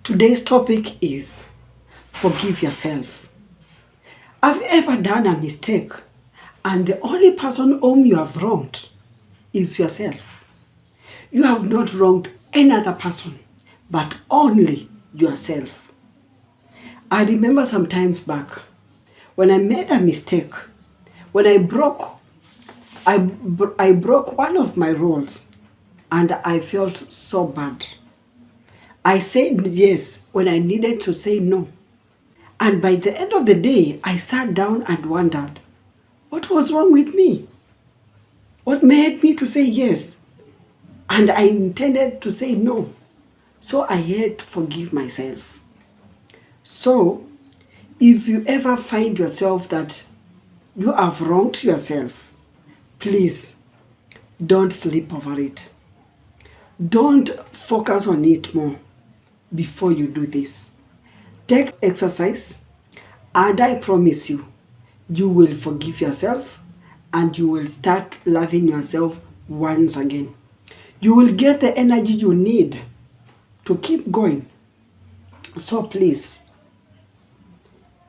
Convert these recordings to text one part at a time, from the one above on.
Today's topic is forgive yourself. Have you ever done a mistake and the only person whom you have wronged is yourself? You have not wronged any other person but only yourself. I remember some times back when I made a mistake, when I broke one of my rules and I felt so bad. I said yes when I needed to say no. And by the end of the day, I sat down and wondered, what was wrong with me? What made me to say yes? And I intended to say no. So I had to forgive myself. So, if you ever find yourself that you have wronged yourself, please don't sleep over it. Don't focus on it more before you do this. Take exercise, and I promise you, you will forgive yourself and you will start loving yourself once again. You will get the energy you need to keep going. So please,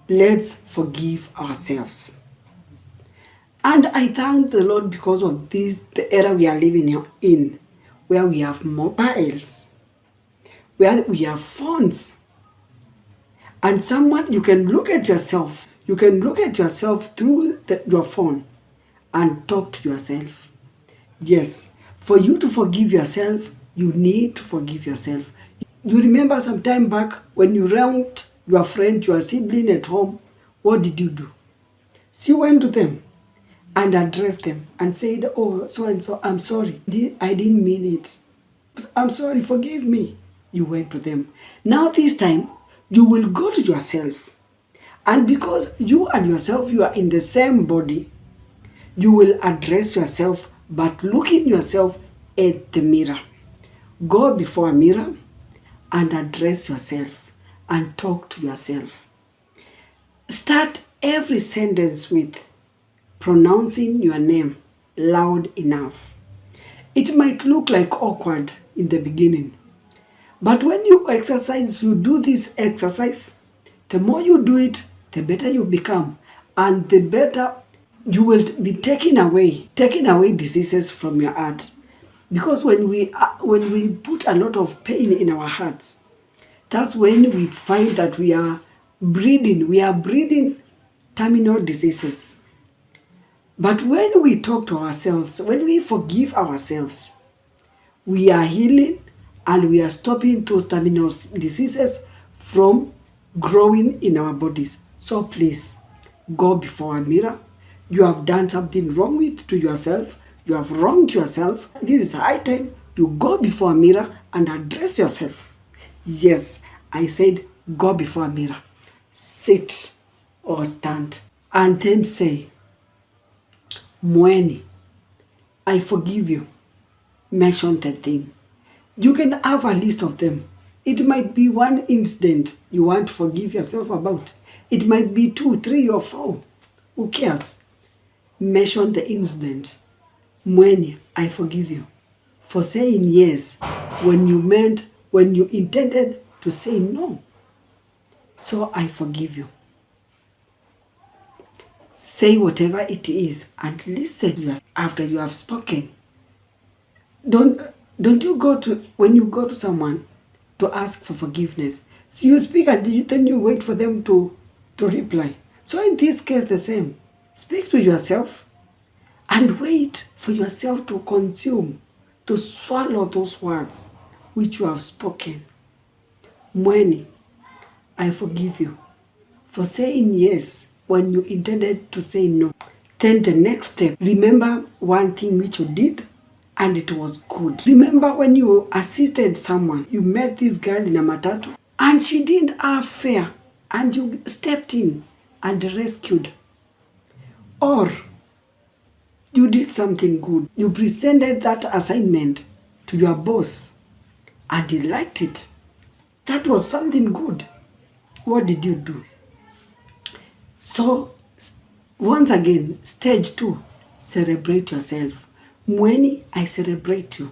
let's forgive ourselves. And I thank the Lord because of this, the era we are living in, where we have mobiles, where we have phones. And you can look at yourself. You can look at yourself through your phone and talk to yourself. Yes, for you to forgive yourself, you need to forgive yourself. You remember some time back when you wronged your friend, your sibling at home, what did you do? So you went to them and addressed them and said, oh, so and so, I'm sorry. I didn't mean it. I'm sorry, forgive me. You went to them. Now this time, you will go to yourself. And because you and yourself, you are in the same body, you will address yourself, but looking yourself at the mirror. Go before a mirror and address yourself and talk to yourself. Start every sentence with pronouncing your name loud enough. It might look like awkward in the beginning, but when you do this exercise, the more you do it, the better you become, and the better you will be taking away diseases from your heart. Because when we put a lot of pain in our hearts, that's when we find that we are breeding terminal diseases. But when we talk to ourselves, when we forgive ourselves, we are healing and we are stopping those terminal diseases from growing in our bodies. So please, go before a mirror. You have done something wrong to yourself. You have wronged yourself. This is high time you go before a mirror and address yourself. Yes, I said go before a mirror. Sit or stand and then say, Mueni, I forgive you. Mention the thing. You can have a list of them. It might be one incident you want to forgive yourself about. It might be 2, 3, or 4. Who cares? Mention the incident. Mueni, I forgive you for saying yes when you intended to say no. So I forgive you. Say whatever it is and listen after you have spoken. Don't you when you go to someone to ask for forgiveness, so you speak and then you wait for them to reply. So in this case, the same. Speak to yourself and wait for yourself to consume, to swallow those words which you have spoken. Mueni, I forgive you for saying yes when you intended to say no. Then the next step, remember one thing which you did and it was good. Remember when you assisted someone, you met this girl in a matatu and she didn't have fare and you stepped in and rescued. Or you did something good. You presented that assignment to your boss and he liked it. That was something good. What did you do? So, once again, stage 2, celebrate yourself. Mueni, I celebrate you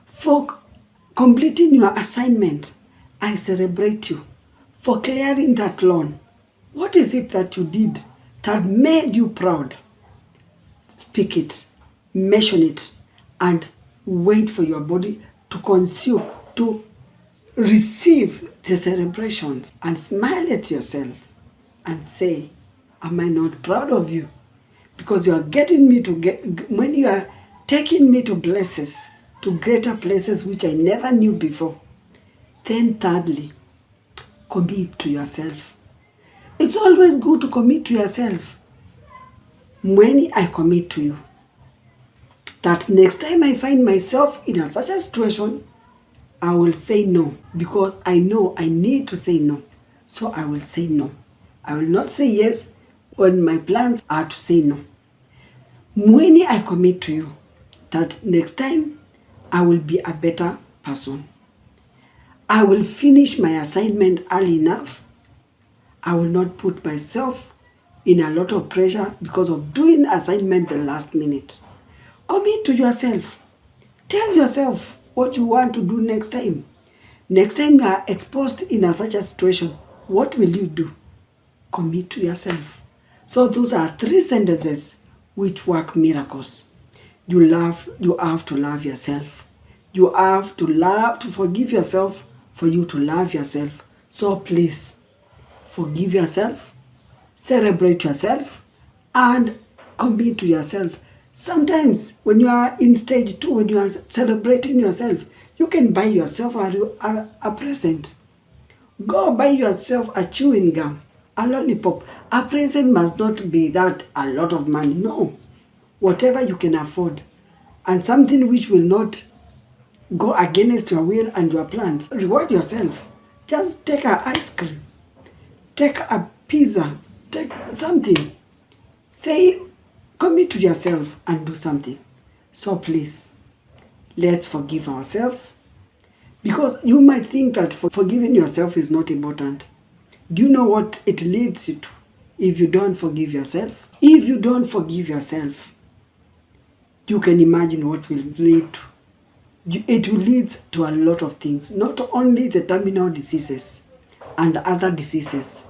for completing your assignment I celebrate you for clearing that loan. What is it that you did that made you proud? Speak it, mention it, and wait for your body to consume, to receive the celebrations, and smile at yourself and say, am I not proud of you? Because you are getting me to get, when you are taking me to places, to greater places which I never knew before. Then thirdly, commit to yourself. It's always good to commit to yourself. Mueni, I commit to you that next time I find myself in such a situation, I will say no, because I know I need to say no. So I will say no. I will not say yes when my plans are to say no. Mueni, I commit to you that next time I will be a better person. I will finish my assignment early enough. I will not put myself in a lot of pressure because of doing assignment the last minute. Commit to yourself. Tell yourself what you want to do next time. Next time you are exposed in such a situation, what will you do? Commit to yourself. So those are 3 sentences which work miracles. You have to love yourself. You have to forgive yourself for you to love yourself. So please, forgive yourself, celebrate yourself, and commit to yourself. Sometimes when you are in stage 2, when you are celebrating yourself, you can buy yourself a present. Go buy yourself a chewing gum, a lollipop. A present must not be that a lot of money. No. Whatever you can afford. And something which will not go against your will and your plans. Reward yourself. Just take an ice cream. Take a pizza. Take something. Say, commit to yourself and do something. So please, let's forgive ourselves. Because you might think that forgiving yourself is not important. Do you know what it leads you to if you don't forgive yourself? If you don't forgive yourself, you can imagine what will lead to. It will lead to a lot of things, not only the terminal diseases and other diseases,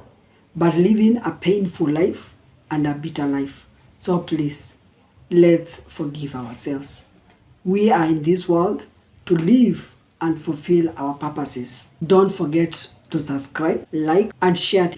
but living a painful life and a bitter life. So please, let's forgive ourselves. We are in this world to live and fulfill our purposes. Don't forget to subscribe, like, and share.